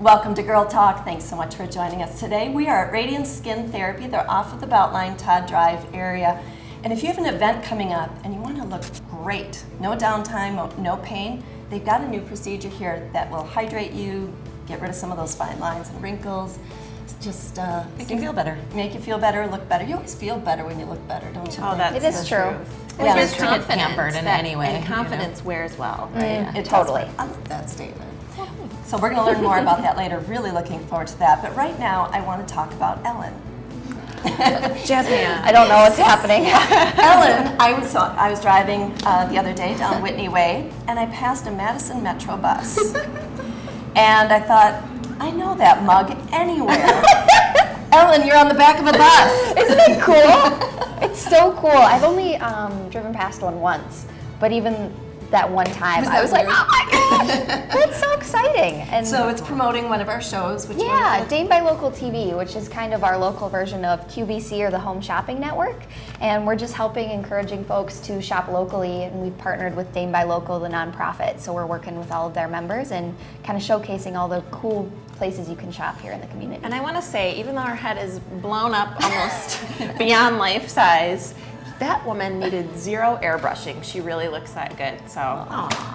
Welcome to Girl Talk. Thanks so much for joining us today. We are at Radiant Skin Therapy. They're off of the Beltline, Todd Drive area. And if you have an event coming up and you want to look great, no downtime, no pain, they've got a new procedure here that will hydrate you, get rid of some of those fine lines and wrinkles. Just make you feel better. Make you feel better, look better. You always feel better when you look better, don't you? Oh, think? that's It is true. Yeah. Just to get pampered in any way. And confidence wears well, right? It Totally. does. I love that statement. So we're going to learn more about that later. Really looking forward to that. But right now, I want to talk about Ellen. Jasmine. I don't know what's happening. Ellen, I was driving the other day down Whitney Way, and I passed a Madison Metro bus. And I thought, I know that mug anywhere. Ellen, you're on the back of a bus. Isn't it cool? It's so cool. I've only driven past one once, but even that one time, Was I that was like, weird? oh my gosh, that's so exciting. And So it's promoting one of our shows. Which one yeah, is it? Dane by Local TV, which is kind of our local version of QVC or the Home Shopping Network. And we're just encouraging folks to shop locally. And we've partnered with Dane by Local, the nonprofit. So we're working with all of their members and kind of showcasing all the cool places you can shop here in the community. And I want to say, even though her head is blown up almost beyond life size, that woman needed zero airbrushing. She really looks that good. So,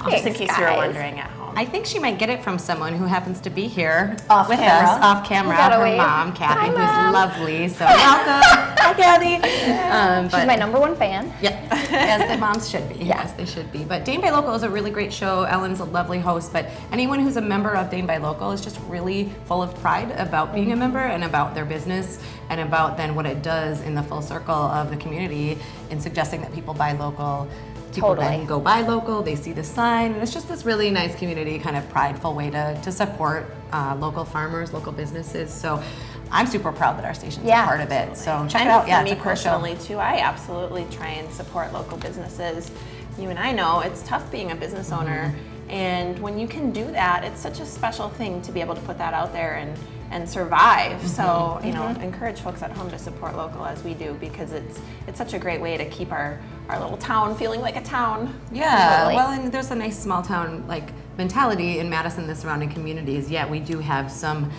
just in Thanks, case you were guys. wondering at home. I think she might get it from someone who happens to be here Off with camera. us, off camera. You gotta Her wave. mom, Kathy, Hi, who's Mom. lovely. So welcome. Hi, Kathy. She's my number one fan. Yeah, as the moms should be. Yes, they should be. But Dane by Local is a really great show. Ellen's a lovely host. But anyone who's a member of Dane by Local is just really full of pride about being a member and about their business and about then what it does in the full circle of the community in suggesting that people buy local. People Totally. then go buy local, they see the sign, and it's just this really nice community, kind of prideful way to support local farmers, local businesses. So I'm super proud that our station's Yeah. a part of it. So check And it out. for Yeah, me it's a cool show. personally too, I absolutely try and support local businesses. You and I know it's tough being a business owner, and when you can do that, it's such a special thing to be able to put that out there and survive. So encourage folks at home to support local as we do, because it's such a great way to keep our little town feeling like a town. Yeah, Totally. well, and there's a nice small town mentality in Madison and the surrounding communities. Yet we do have some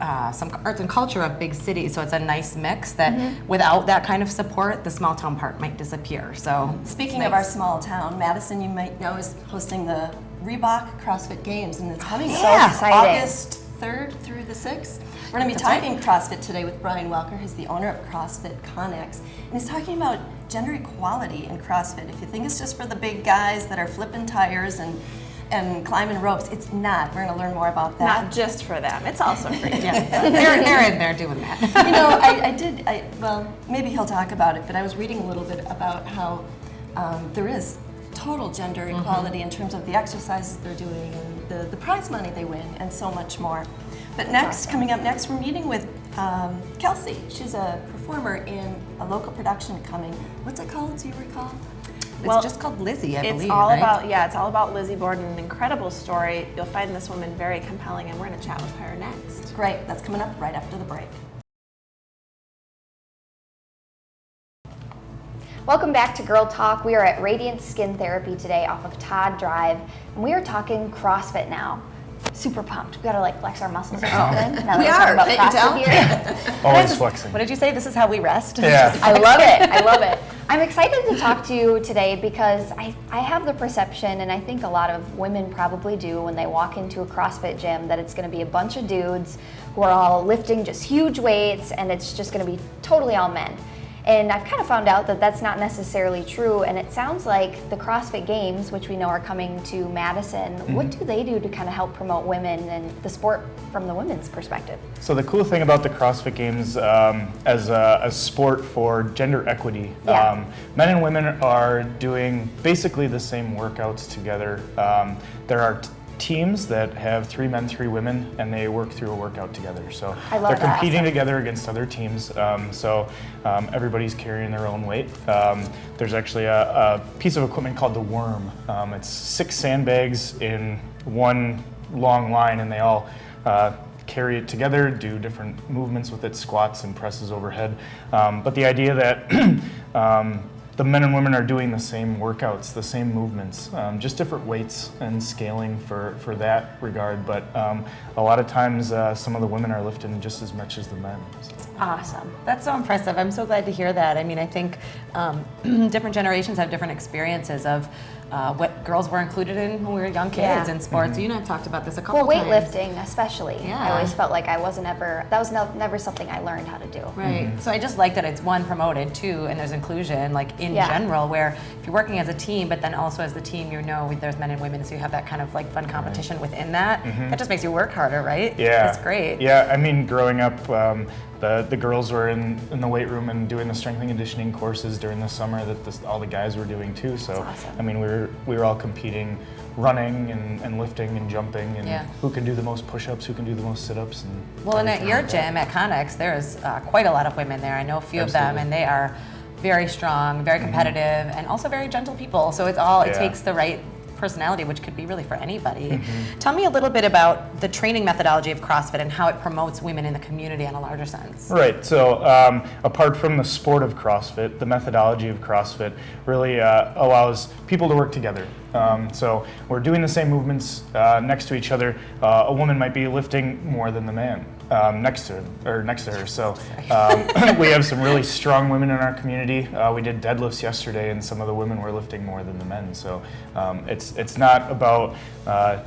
arts and culture of big cities, so it's a nice mix that without that kind of support, the small town part might disappear. So Speaking of our small town, Madison, you might know, is hosting the Reebok CrossFit Games, and it's coming So up exciting. August 3rd through the 6th. We're going to be talking CrossFit today with Brian Welker, who's the owner of CrossFit Connex, and he's talking about gender equality in CrossFit. If you think it's just for the big guys that are flipping tires and climbing ropes, it's not. We're going to learn more about that. Not just for them, it's also for you. yeah, they're in there doing that. You know, well, maybe he'll talk about it, but I was reading a little bit about how there is total gender equality in terms of the exercises they're doing and the prize money they win and so much more. But coming up next, we're meeting with Kelsey. She's a performer in a local production coming. What's it called, do you recall? It's just called Lizzie, I believe, It's all right? about Lizzie Borden, an incredible story. You'll find this woman very compelling, and we're going to chat with her next. Great, that's coming up right after the break. Welcome back to Girl Talk. We are at Radiant Skin Therapy today off of Todd Drive, and we are talking CrossFit now. Super pumped. We gotta flex our muscles or something. Now that We we're are. talking about Can't you tell? CrossFit here. Always flexing. What did you say? This is how we rest? Yeah. I love it. I love it. I'm excited to talk to you today because I have the perception, and I think a lot of women probably do when they walk into a CrossFit gym, that it's going to be a bunch of dudes who are all lifting just huge weights, and it's just going to be totally all men. And I've kind of found out that that's not necessarily true, and it sounds like the CrossFit Games, which we know are coming to Madison, what do they do to kind of help promote women and the sport from the women's perspective? So the cool thing about the CrossFit Games as a sport for gender equity, Yeah. men and women are doing basically the same workouts together. There are teams that have 3 men, 3 women, and they work through a workout together. So I love they're that. competing together against other teams. Everybody's carrying their own weight. There's actually a piece of equipment called the Worm. It's 6 sandbags in one long line, and they all carry it together, do different movements with it, squats and presses overhead. But the idea that the men and women are doing the same workouts, the same movements, just different weights and scaling for that regard. But a lot of times, some of the women are lifting just as much as the men. So. Awesome. That's so impressive. I'm so glad to hear that. I mean, I think different generations have different experiences of what girls were included in when we were young kids Yeah. in sports. You and I have talked about this a couple Well, times. weightlifting especially. Yeah. I always felt like I wasn't ever, that was never something I learned how to do. Right. So I just like that it's one promoted, two, and there's inclusion, like in Yeah. general, where if you're working as a team, but then also as the team, there's men and women, so you have that kind of like fun competition within that. That just makes you work harder, right? Yeah, That's great. Yeah, I mean, growing up, the girls were in the weight room and doing the strength and conditioning courses during the summer that all the guys were doing too. So, awesome. I mean, we were all competing, running and lifting and jumping, and Yeah. who can do the most push-ups, who can do the most sit-ups. Well, and at your gym at Connex, there's quite a lot of women there. I know a few of them, Absolutely. and they are very strong, very competitive, and also very gentle people. So it Yeah. takes the right personality, which could be really for anybody. Mm-hmm. Tell me a little bit about the training methodology of CrossFit and how it promotes women in the community in a larger sense. Right. So apart from the sport of CrossFit, the methodology of CrossFit really allows people to work together. So we're doing the same movements next to each other. A woman might be lifting more than the man next to her. So we have some really strong women in our community. We did deadlifts yesterday, and some of the women were lifting more than the men. So it's not about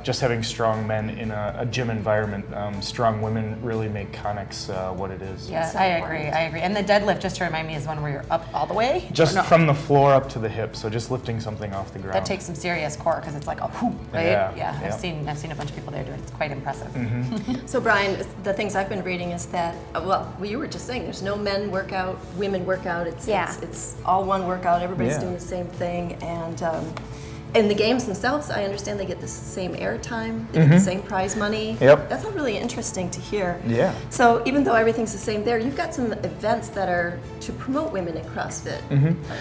just having strong men in a gym environment. Strong women really make Connex what it is. Yeah, So I important. agree. And the deadlift, just to remind me, is one where you're up all the way? Just Or no? from the floor up to the hip, so just lifting something off the ground. That takes some serious core because it's like a whoop, right? Yeah, I've yeah. seen a bunch of people there do it. It's quite impressive. So Brian, the things I've been reading is that, well, you were just saying, there's no men workout, women workout. It's all one workout. Everybody's Yeah. doing the same thing. And the games themselves, I understand they get the same airtime, they get the same prize money. Yep. That's all really interesting to hear. Yeah. So even though everything's the same there, you've got some events that are to promote women in CrossFit.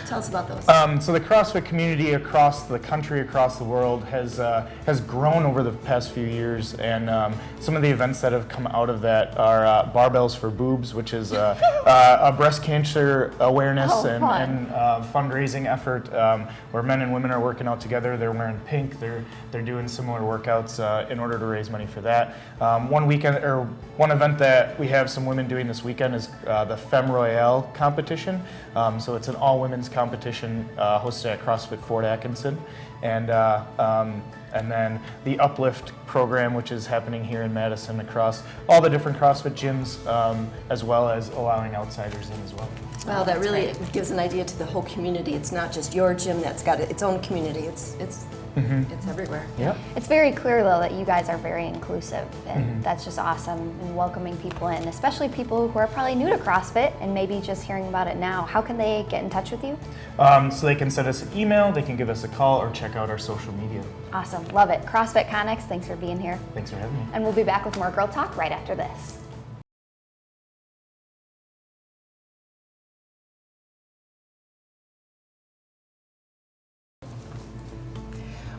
Tell us about those. So the CrossFit community across the country, across the world, has grown over the past few years, and some of the events that have come out of that are Barbells for Boobs, which is a breast cancer awareness Oh, fun. and fundraising effort where men and women are working out together. They're wearing pink. They're doing similar workouts in order to raise money for that. One event that we have some women doing this weekend is the Femme Royale competition. So it's an all-women's competition hosted at CrossFit Fort Atkinson, and then the Uplift program, which is happening here in Madison across all the different CrossFit gyms, as well as allowing outsiders in as well. Well, that really gives an idea to the whole community. It's not just your gym that's got its own community. It's everywhere. Yep. It's very clear though that you guys are very inclusive, and that's just awesome, and welcoming people in, especially people who are probably new to CrossFit and maybe just hearing about it now. How can they get in touch with you? So they can send us an email, they can give us a call, or check out our social media. Awesome, love it. CrossFit Connex, thanks for being here. Thanks for having me. And we'll be back with more Girl Talk right after this.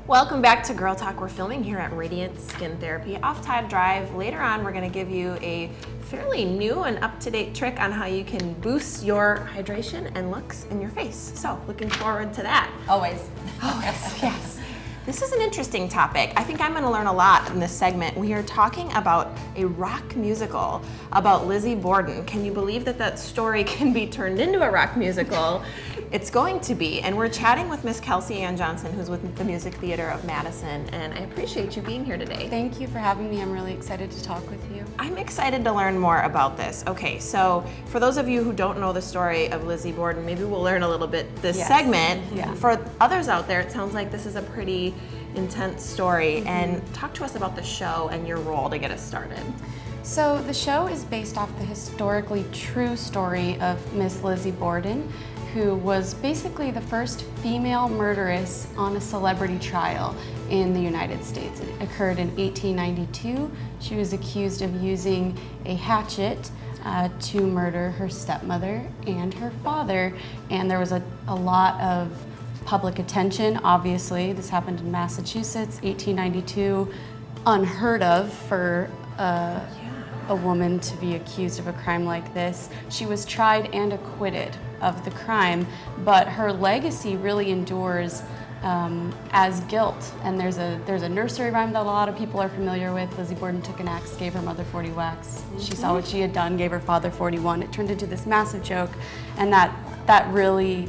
Welcome back to Girl Talk. We're filming here at Radiant Skin Therapy off Todd Drive. Later on, we're going to give you a fairly new and up-to-date trick on how you can boost your hydration and looks in your face. So, looking forward to that. Always. Yes. This is an interesting topic. I think I'm going to learn a lot in this segment. We are talking about a rock musical about Lizzie Borden. Can you believe that that story can be turned into a rock musical? It's going to be. And we're chatting with Miss Kelsey Ann Johnson, who's with the Music Theater of Madison. And I appreciate you being here today. Thank you for having me. I'm really excited to talk with you. I'm excited to learn more about this. Okay, so for those of you who don't know the story of Lizzie Borden, maybe we'll learn a little bit this segment. Yeah. For others out there, it sounds like this is a pretty intense story. And talk to us about the show and your role to get us started. So the show is based off the historically true story of Miss Lizzie Borden, who was basically the first female murderess on a celebrity trial in the United States. It occurred in 1892. She was accused of using a hatchet to murder her stepmother and her father, and there was a lot of public attention. Obviously, this happened in Massachusetts, 1892, unheard of for a a woman to be accused of a crime like this. She was tried and acquitted of the crime, but her legacy really endures as guilt. And there's a nursery rhyme that a lot of people are familiar with. Lizzie Borden took an axe, gave her mother 40 whacks. She saw what she had done, gave her father 41. It turned into this massive joke, and that really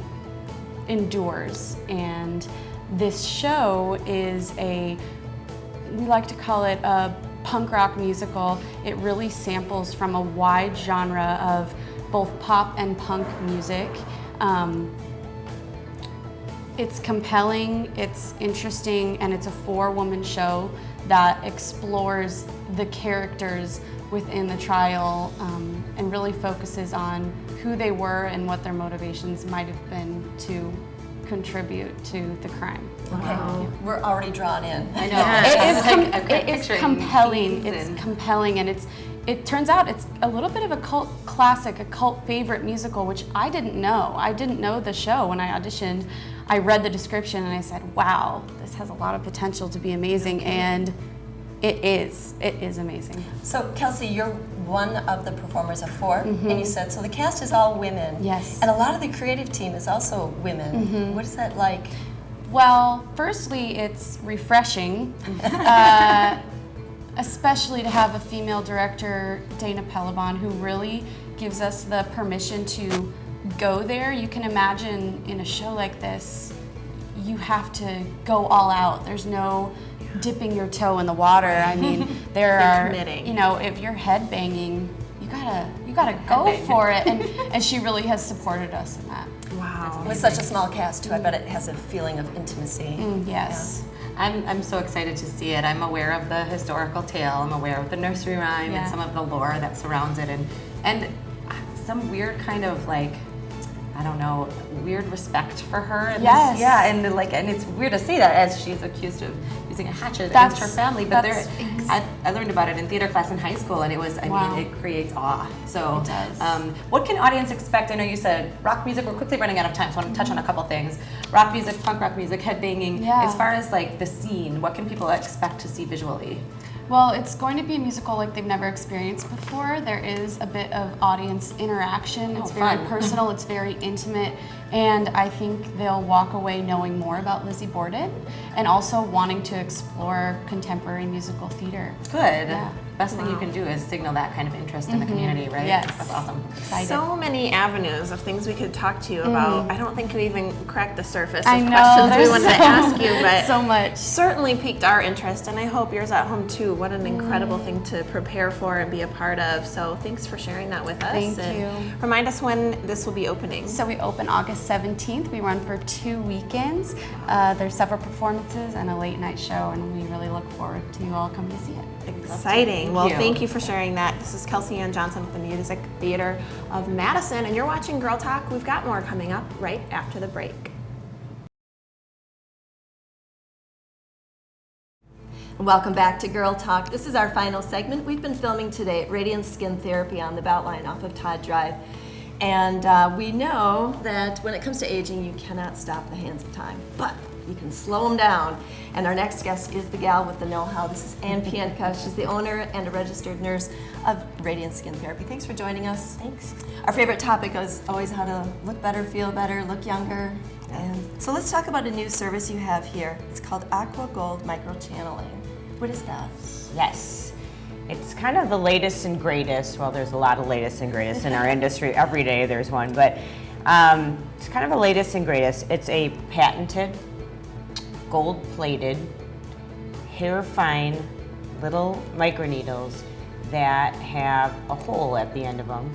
endures. And this show is we like to call it a punk rock musical. It really samples from a wide genre of both pop and punk music. It's compelling, it's interesting, and it's a 4-woman show that explores the characters within the trial and really focuses on who they were and what their motivations might have been to contribute to the crime. Okay, we're already drawn in. I know. It is compelling. It's compelling, and it turns out it's a little bit of a cult classic, a cult favorite musical, which I didn't know. I didn't know the show when I auditioned. I read the description and I said, wow, this has a lot of potential to be amazing, and it is amazing. So Kelsey, you're one of the performers of 4, and you said, so the cast is all women. Yes. And a lot of the creative team is also women. What is that like? Well, firstly, it's refreshing, especially to have a female director, Dana Pelabon, who really gives us the permission to go there. You can imagine in a show like this, you have to go all out. There's no dipping your toe in the water. I mean, there are, committing. you know, if you're headbanging, you gotta go for it. And she really has supported us in that. Wow. With such a small cast, too, I bet it has a feeling of intimacy. Yes. I'm so excited to see it. I'm aware of the historical tale. I'm aware of the nursery rhyme and some of the lore that surrounds it, and some weird kind of like, I don't know, weird respect for her. And Yes. and it's weird to say that as she's accused of using a hatchet against her family. But I learned about it in theater class in high school, and it was, Wow. it creates awe. So, It does. what can audience expect? I know you said rock music. We're quickly running out of time, so I want to touch on a couple things. Rock music, punk rock music, headbanging. Yeah. As far as like the scene, what can people expect to see visually? Well, it's going to be a musical like they've never experienced before. There is a bit of audience interaction. It's very fun. personal, it's very intimate, and I think they'll walk away knowing more about Lizzie Borden and also wanting to explore contemporary musical theater. Good. Yeah. Best thing you can do is signal that kind of interest in the community, right? Yes. That's awesome. Excited. So many avenues of things we could talk to you about. I don't think we even cracked the surface I of know, questions we there's wanted to ask you, but so much. certainly piqued our interest, and I hope yours at home too. What an incredible thing to prepare for and be a part of. So thanks for sharing that with us. Thank and you. Remind us when this will be opening. So we open August 17th. We run for 2 weekends. There's several performances and a late night show, and we really look forward to you all coming to see it. Exciting. Well, you. thank you for sharing that. This is Kelsey Ann Johnson with the Music Theater of Madison, and you're watching Girl Talk. We've got more coming up right after the break. Welcome back to Girl Talk. This is our final segment. We've been filming today at Radiant Skin Therapy on the Beltline off of Todd Drive. And we know that when it comes to aging, you cannot stop the hands of time, but you can slow them down. And our next guest is the gal with the know-how. This is Ann Pienka. She's the owner and a registered nurse of Radiant Skin Therapy. Thanks for joining us. Thanks. Our favorite topic is always how to look better, feel better, look younger. And so let's talk about a new service you have here. It's called Aqua Gold Microchanneling. What is that? Yes. It's kind of the latest and greatest. Well, there's a lot of latest and greatest in our industry. Every day there's one, but it's kind of the latest and greatest. It's a patented, gold-plated, hair-fine little microneedles that have a hole at the end of them.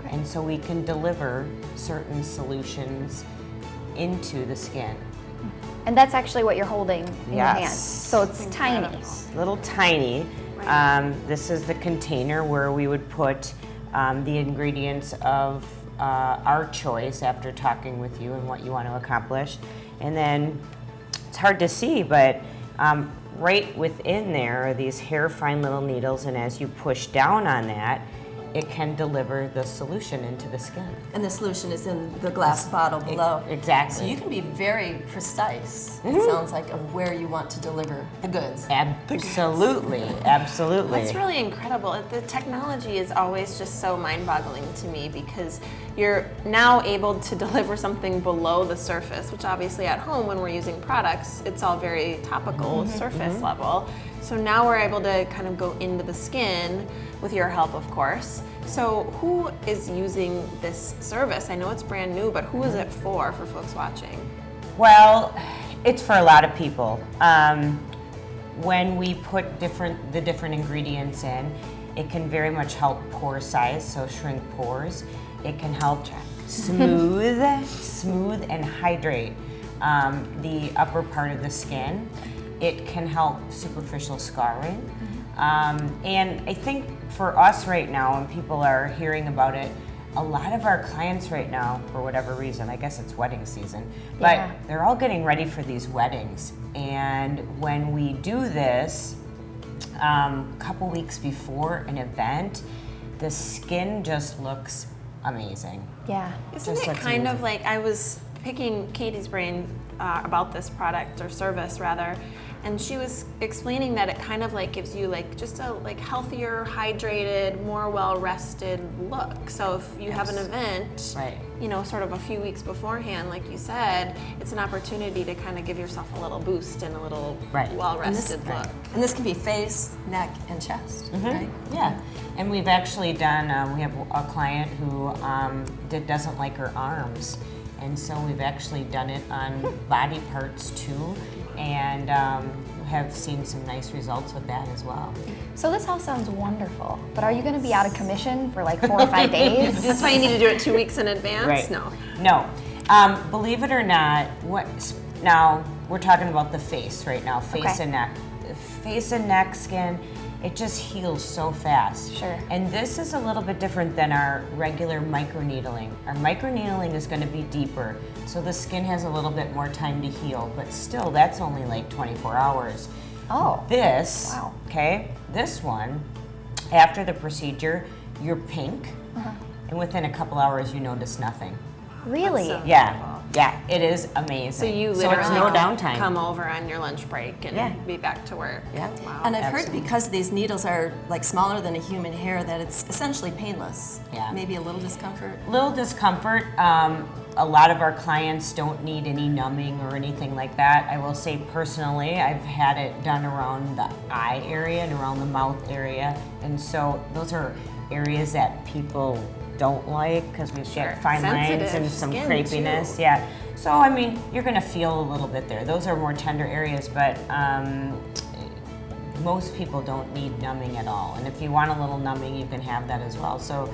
And so we can deliver certain solutions into the skin. And that's actually what you're holding in your Yes. hand. So it's tiny. Little tiny. This is the container where we would put the ingredients of our choice after talking with you and what you want to accomplish. And then it's hard to see, but right within there are these hair fine little needles, and as you push down on that, it can deliver the solution into the skin. And the solution is in the glass bottle below. Exactly. So you can be very precise, it sounds like, of where you want to deliver the goods. Absolutely, absolutely. That's really incredible. The technology is always just so mind-boggling to me because you're now able to deliver something below the surface, which obviously at home when we're using products, it's all very topical, surface level. So now we're able to kind of go into the skin with your help, of course. So who is using this service? I know it's brand new, but who is it for folks watching? Well, it's for a lot of people. When we put the different ingredients in, it can very much help pore size, so shrink pores. It can help smooth and hydrate the upper part of the skin. It can help superficial scarring. And I think for us right now, when people are hearing about it, a lot of our clients right now, for whatever reason, I guess it's wedding season, but Yeah. they're all getting ready for these weddings. And when we do this, a couple weeks before an event, the skin just looks amazing. Yeah. Isn't Just it looks kind of amazing. like, I was picking Katie's brain about this product or service rather, and she was explaining that it kind of like gives you like just a like healthier, hydrated, more well-rested look. So if you have an event, Right. you know, sort of a few weeks beforehand, like you said, it's an opportunity to kind of give yourself a little boost and a little Right. well-rested look. And this can be face, neck, and chest, right? Yeah, and we've actually done, we have a client who doesn't like her arms, and so we've actually done it on body parts too, and have seen some nice results with that as well. So this all sounds wonderful, but are you going to be out of commission for like 4 or 5 days? That's why you need to do it 2 weeks in advance? Right. No. No. Believe it or not, now we're talking about the face right now, face Okay. and neck. Face and neck skin, it just heals so fast. Sure. And this is a little bit different than our regular microneedling. Our microneedling is going to be deeper, so the skin has a little bit more time to heal, but still, that's only like 24 hours. Oh. This, Wow. okay, this one, after the procedure, you're pink, and within a couple hours, you notice nothing. Really? That's so- Yeah, it is amazing. So you it's literally no downtime. come over on your lunch break and Yeah. be back to work. Yeah. Wow. And I've heard Absolutely. because these needles are like smaller than a human hair that it's essentially painless. Yeah. Maybe a little discomfort. Little discomfort. A lot of our clients don't need any numbing or anything like that. I will say personally, I've had it done around the eye area and around the mouth area, and so those are areas that people don't like because we've Sure. got fine lines Sensitive and some skin, crepiness. too. Yeah. So I mean, you're gonna feel a little bit there. Those are more tender areas, but most people don't need numbing at all. And if you want a little numbing, you can have that as well. So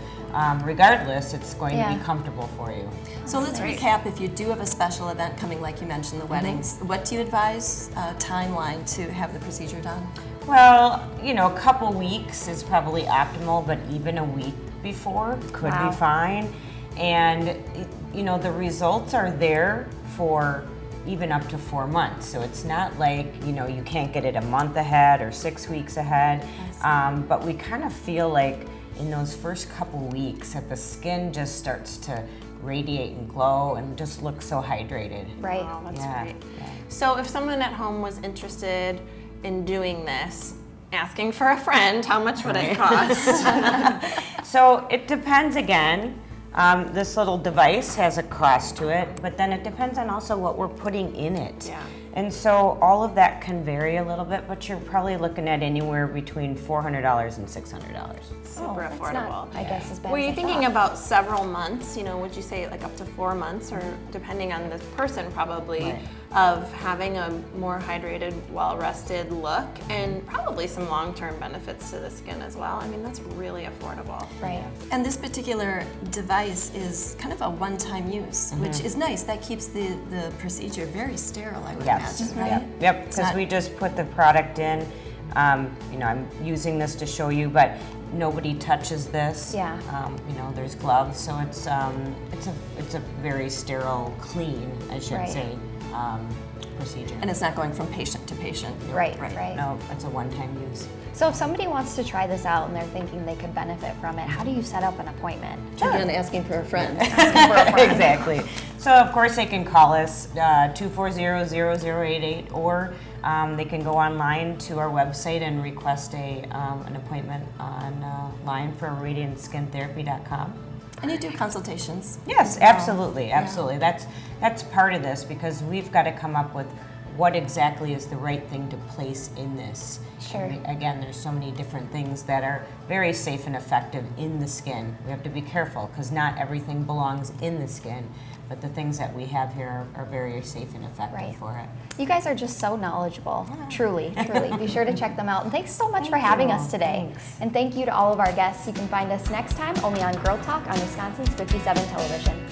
regardless, it's going to Yeah. be comfortable for you. So let's recap. If you do have a special event coming, like you mentioned, the weddings, what do you advise timeline to have the procedure done? Well, you know, a couple weeks is probably optimal, but even a week before could Wow. be fine. And, you know, the results are there for even up to 4 months. So it's not like, you know, you can't get it a month ahead or 6 weeks ahead. But we kind of feel like in those first couple weeks that the skin just starts to radiate and glow and just look so hydrated. Right. Wow, that's Yeah, great. yeah. So if someone at home was interested in doing this, asking for a friend, how much would it cost? So it depends again. This little device has a cost to it, but then it depends on also what we're putting in it. Yeah. And so all of that can vary a little bit, but you're probably looking at anywhere between $400 and $600. Super That's affordable. not, I guess, as bad Were as you I thinking thought. about several months? You know, would you say like up to 4 months, or depending on the person, probably, Right. of having a more hydrated, well-rested look, and probably some long-term benefits to the skin as well. I mean, that's really affordable. Right. And this particular device is kind of a one-time use, which is nice. That keeps the procedure very sterile, I would Yes. imagine, right? Yep, It's because not- we just put the product in. You know, I'm using this to show you, but nobody touches this. Yeah. You know, there's gloves, so it's a very sterile, clean, I should Right. say, procedure. And it's not going from patient to patient. Right. No, it's a one-time use. So if somebody wants to try this out and they're thinking they could benefit from it, how do you set up an appointment? Again, asking for a friend. Exactly. So of course they can call us 240-0088, or they can go online to our website and request an appointment online for radiantskin.therapy.com. And you do consultations. Yes, absolutely, absolutely. That's part of this, because we've got to come up with what exactly is the right thing to place in this. Sure. And again, there's so many different things that are very safe and effective in the skin. We have to be careful because not everything belongs in the skin, but the things that we have here are very safe and effective Right. for it. You guys are just so knowledgeable, truly. Be sure to check them out. And thanks so much for having us today. Thanks. And thank you to all of our guests. You can find us next time only on Girl Talk on Wisconsin's 57 Television.